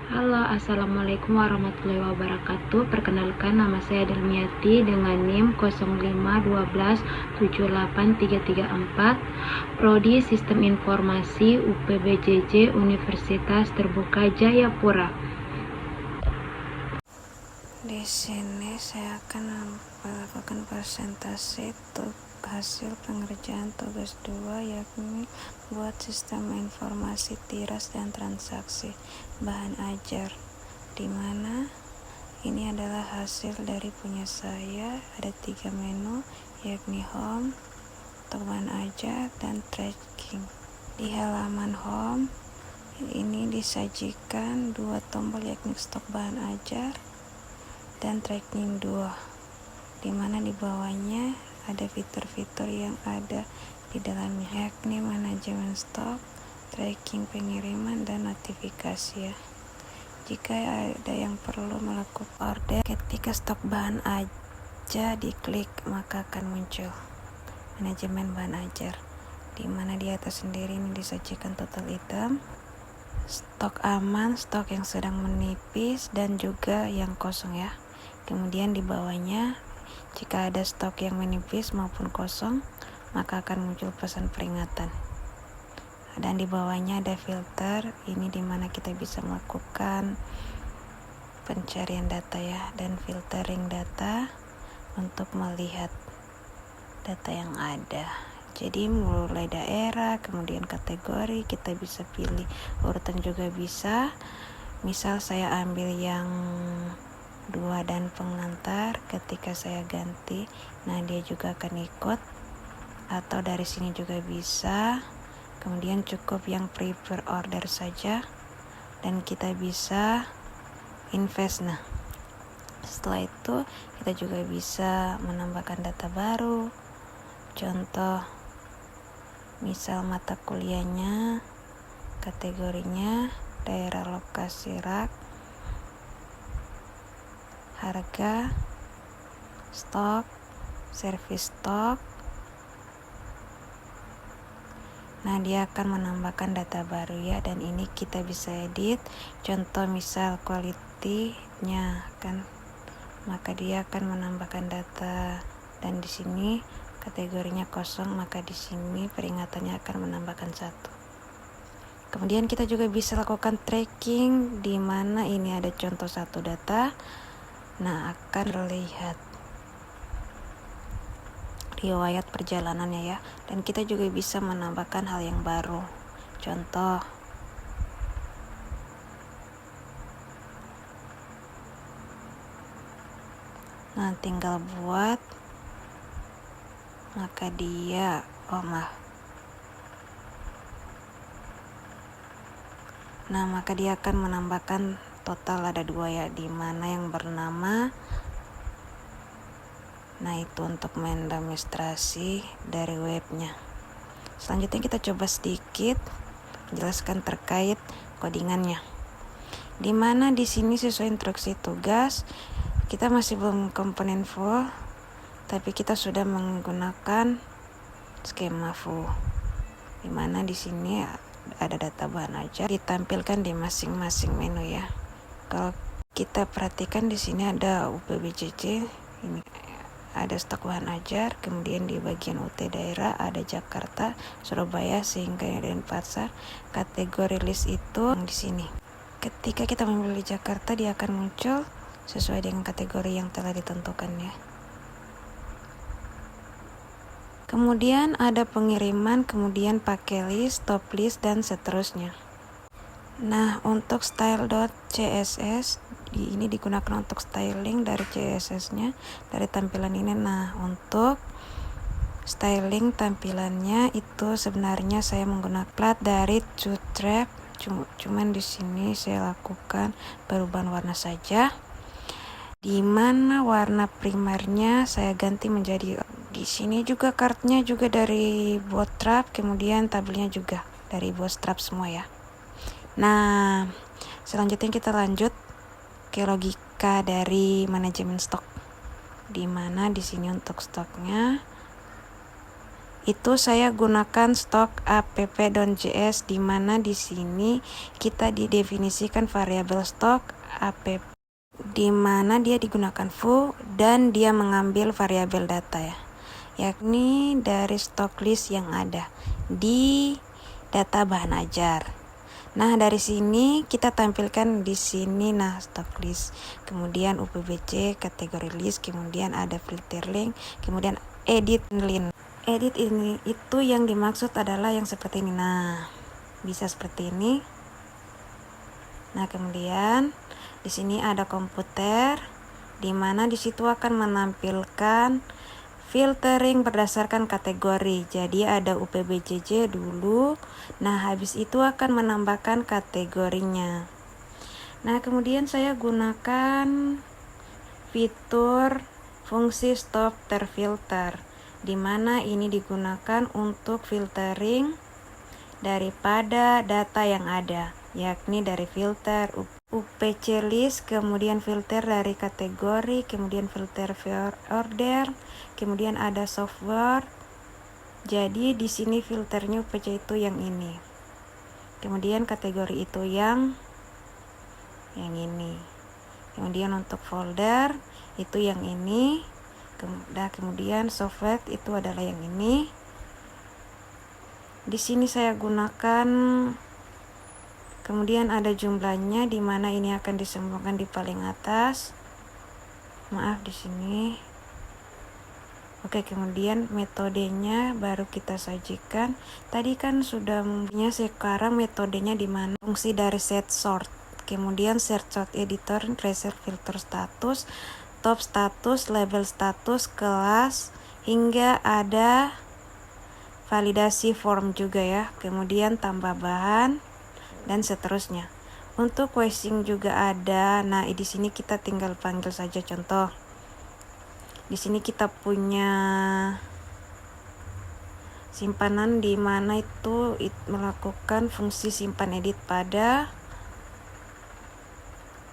Halo, assalamualaikum warahmatullahi wabarakatuh. Perkenalkan, nama saya Delmiati dengan NIM 05127834, Prodi Sistem Informasi UPBJJ Universitas Terbuka Jayapura. Di sini saya akan melakukan presentasi untuk hasil pengerjaan tugas 2, yakni buat sistem informasi tiras dan transaksi bahan ajar, dimana ini adalah hasil dari punya saya. Ada 3 menu, yakni home untuk bahan ajar dan tracking. Di halaman home ini disajikan 2 tombol, yakni stok bahan ajar dan tracking 2, dimana di bawahnya ada fitur-fitur yang ada di dalamnya, yakni manajemen stok, tracking pengiriman, dan notifikasi ya. Jika ada yang perlu melakukan order, ketika stok bahan aja diklik maka akan muncul manajemen bahan ajar, dimana di atas sendiri ini disajikan total item, stok aman, stok yang sedang menipis, dan juga yang kosong ya. Kemudian di bawahnya, jika ada stok yang menipis maupun kosong, maka akan muncul pesan peringatan. Dan di bawahnya ada filter, ini dimana kita bisa melakukan pencarian data ya, dan filtering data untuk melihat data yang ada. Jadi mulai daerah, kemudian kategori, kita bisa pilih urutan juga bisa. Misal saya ambil yang 2 dan pengantar, ketika saya ganti, nah dia juga akan ikut, atau dari sini juga bisa. Kemudian cukup yang prepare order saja dan kita bisa invest. Nah, setelah itu kita juga bisa menambahkan data baru, contoh misal mata kuliahnya, kategorinya, daerah lokasi rak, harga, stok, servis stok. Nah, dia akan menambahkan data baru ya, dan ini kita bisa edit. Contoh misal quality-nya kan, maka dia akan menambahkan data, dan di sini kategorinya kosong, maka di sini peringatannya akan menambahkan 1. Kemudian kita juga bisa lakukan tracking, di mana ini ada contoh 1 data. Nah, akan terlihat riwayat perjalanannya ya, dan kita juga bisa menambahkan hal yang baru, contoh nah tinggal buat, maka dia maka dia akan menambahkan total ada 2 ya, dimana yang bernama, nah itu untuk mendemonstrasi dari webnya. Selanjutnya kita coba sedikit menjelaskan terkait codingannya, dimana di sini sesuai instruksi tugas kita masih belum komponen full, tapi kita sudah menggunakan skema full, dimana di sini ada data bahan ajar ditampilkan di masing-masing menu ya. Kalau kita perhatikan di sini ada UPBJJ, ini ada stok bahan ajar, kemudian di bagian UT daerah ada Jakarta, Surabaya, sehingga Denpasar. Kategori list itu di sini. Ketika kita memilih Jakarta, dia akan muncul sesuai dengan kategori yang telah ditentukan ya. Kemudian ada pengiriman, kemudian pakai list, top list, dan seterusnya. Nah, untuk style.css ini digunakan untuk styling dari CSS-nya, dari tampilan ini. Nah, untuk styling tampilannya itu sebenarnya saya menggunakan plat dari Bootstrap, cuman di sini saya lakukan perubahan warna saja, di mana warna primernya saya ganti menjadi, di sini juga kartnya juga dari Bootstrap, kemudian tabelnya juga dari Bootstrap semua ya. Nah, selanjutnya kita lanjut ke logika dari manajemen stok, di mana di sini untuk stoknya itu saya gunakan stok app.js, di mana di sini kita didefinisikan variabel stok app, di mana dia digunakan foo dan dia mengambil variabel data ya, yakni dari stok list yang ada di data bahan ajar. Nah, dari sini kita tampilkan di sini stok list, kemudian UPBC, kategori list, kemudian ada filter link, kemudian edit link. Edit ini itu yang dimaksud adalah yang seperti ini. Nah, bisa seperti ini. Nah, kemudian di sini ada komputer, di mana di situ akan menampilkan filtering berdasarkan kategori. Jadi ada UPBJJ dulu. Nah, habis itu akan menambahkan kategorinya. Nah, kemudian saya gunakan fitur fungsi stop terfilter, di mana ini digunakan untuk filtering daripada data yang ada, yakni dari filter UPC list, kemudian filter dari kategori, kemudian filter order, kemudian ada software. Jadi di sini filternya UPC itu yang ini, kemudian kategori itu yang ini, kemudian untuk folder itu yang ini, kemudian software itu adalah yang ini. Di sini saya gunakan, kemudian ada jumlahnya, di mana ini akan disembunyikan di paling atas. Maaf di sini. Oke, kemudian metodenya baru kita sajikan. Tadi kan sudah punya, sekarang metodenya di mana fungsi dari set sort, kemudian search sort editor, reset filter status, top status, label status, kelas, hingga ada validasi form juga ya, kemudian tambah bahan dan seterusnya. Untuk questing juga ada. Nah, di sini kita tinggal panggil saja contoh. Di sini kita punya simpanan, di mana itu melakukan fungsi simpan edit pada.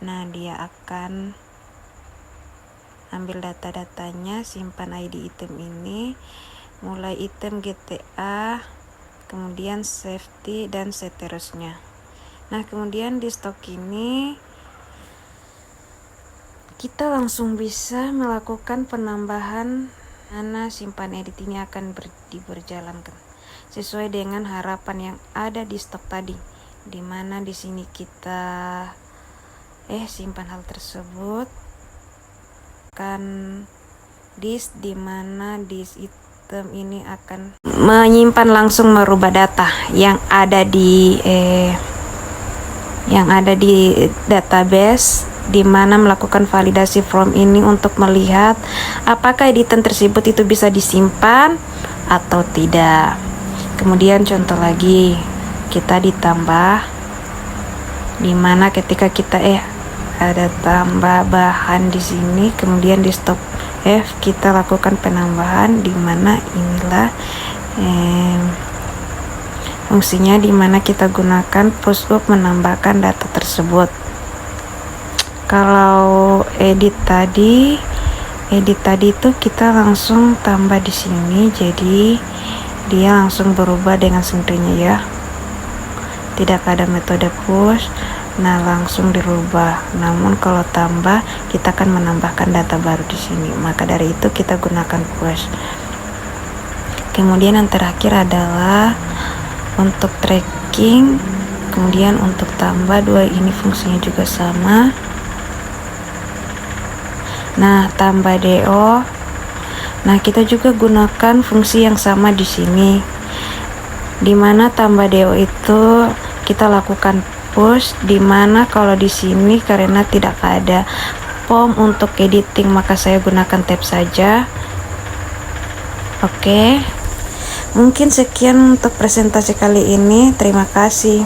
Nah, dia akan ambil data-datanya, simpan ID item ini, mulai item GTA, kemudian safety dan seterusnya. Nah, kemudian di stok ini kita langsung bisa melakukan penambahan, mana simpan edit ini akan diberjalankan sesuai dengan harapan yang ada di stok tadi, di mana di sini kita simpan hal tersebut kan disk, di mana disk item ini akan menyimpan langsung merubah data yang ada di database, di mana melakukan validasi form ini untuk melihat apakah editan tersebut itu bisa disimpan atau tidak. Kemudian contoh lagi, kita ditambah, di mana ketika kita ada tambah bahan di sini, kemudian di stop F kita lakukan penambahan, di mana inilah fungsinya, di mana kita gunakan push up menambahkan data tersebut. Kalau edit tadi itu kita langsung tambah di sini, jadi dia langsung berubah dengan sendirinya ya, tidak ada metode push. Nah, langsung dirubah. Namun kalau tambah, kita akan menambahkan data baru di sini. Maka dari itu kita gunakan push. Kemudian yang terakhir adalah untuk tracking. Kemudian untuk tambah dua ini fungsinya juga sama. Nah, tambah DO. Nah, kita juga gunakan fungsi yang sama di sini. Di mana tambah DO itu kita lakukan push, di mana kalau di sini karena tidak ada form untuk editing, maka saya gunakan tab saja. Oke. Mungkin sekian untuk presentasi kali ini. Terima kasih.